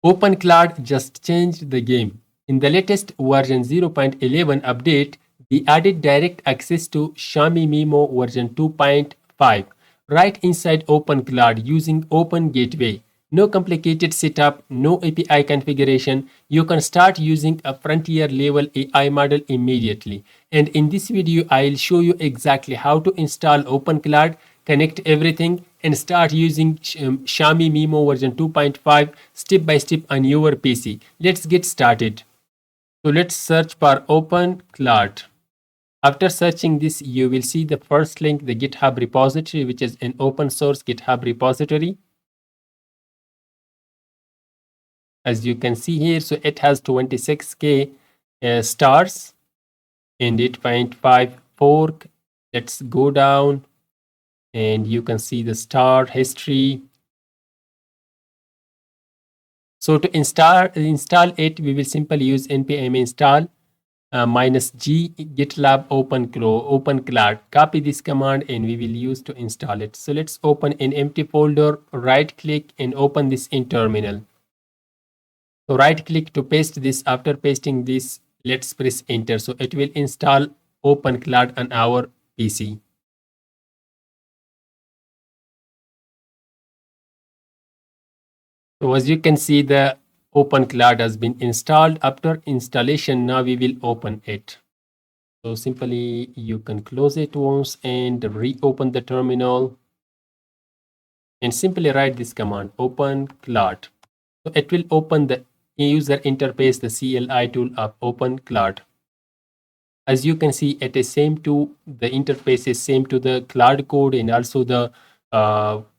OpenClaude just changed the game. In the latest version 0.11 update, they added direct access to Xiaomi MiMo version 2.5 right inside OpenClaude using OpenGateway. No complicated setup, no API configuration. You can start using a frontier level AI model immediately. And in this video, I'll show you exactly how to install OpenClaude, connect everything, and start using Xiaomi MiMo version 2.5 step by step on your PC. Let's get started. So let's search for OpenClaude. After searching this, you will see the first link, the GitHub repository, which is an open source GitHub repository. As you can see here, so it has 26k stars and 8.5 fork. Let's go down and you can see the star history. So to install it, we will simply use npm install -g GitLab OpenClaude. Copy this command and we will use to install it. So let's open an empty folder, right click and open this in terminal. So right click to paste this. After pasting this, let's press enter. So it will install OpenClaude on our PC. So as you can see, the OpenClaude has been installed. After installation, now we will open it. So simply you can close it once and reopen the terminal and simply write this command OpenClaude. So it will open the user interface, the CLI tool of OpenClaude. As you can see, it is same to the interface is same to the Claude code and also the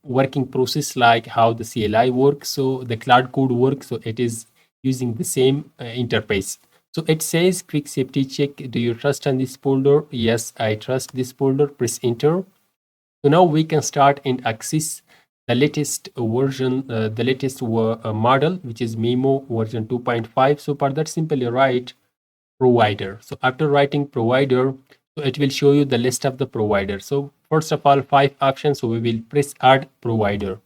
working process like how the CLI works. So the Claude code works, so it is using the same interface. So it says quick safety check. Do you trust on this folder? Yes, I trust this folder. Press enter. So now we can start and access the latest version, the latest model, which is MiMo version 2.5. So for that, simply write provider. So after writing provider, so it will show you the list of the provider. So first of all, 5 options. So we will press add provider.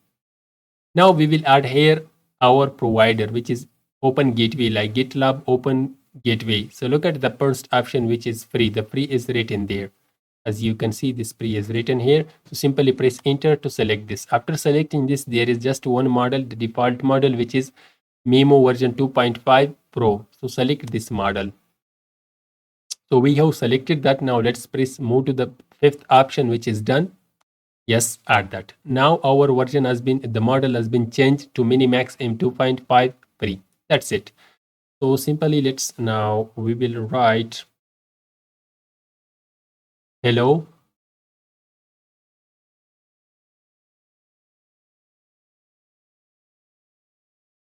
Now we will add here our provider, which is OpenGateway, like GitLab OpenGateway. So look at the first option, which is free. The free is written there. As you can see, this free is written here. So simply press enter to select this. After selecting this, there is just one model, the default model, which is MiMo version 2.5 Pro. So select this model. So we have selected that. Now let's press move to the 5th option, which is done. Yes, add that. Now our version has been, the model has been changed to Minimax M2.5 free. That's it. So simply let's, now we will write hello.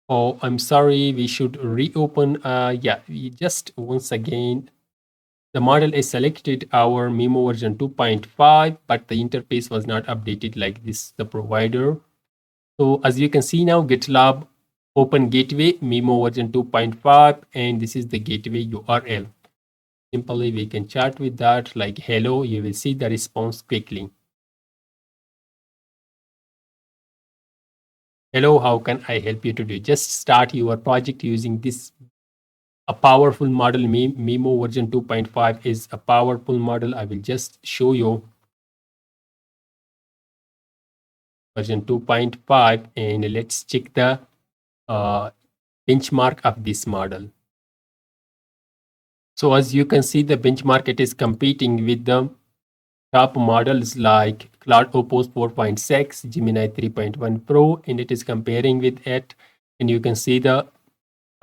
Oh, I'm sorry, we should reopen. Yeah, we just once again, the model is selected our MiMo version 2.5, but the interface was not updated like this, the provider. So as you can see now, GitLab OpenGateway MiMo version 2.5, and this is the gateway URL. Simply we can chat with that like hello. You will see the response quickly. Hello, how can I help you to do? Just start your project using this. A powerful model. MiMo version 2.5 is a powerful model. I will just show you version 2.5 and let's check the benchmark of this model. So as you can see, the benchmark, it is competing with the top models like Claude Opus 4.6, Gemini 3.1 Pro, and it is comparing with it. And you can see the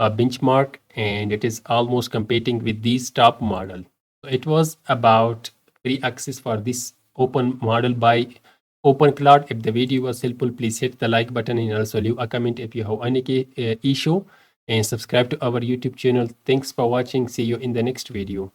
benchmark, and it is almost competing with these top model. So it was about free access for this open model by OpenClaude. If the video was helpful, please hit the like button and also leave a comment if you have any issue, and subscribe to our YouTube channel. Thanks for watching. See you in the next video.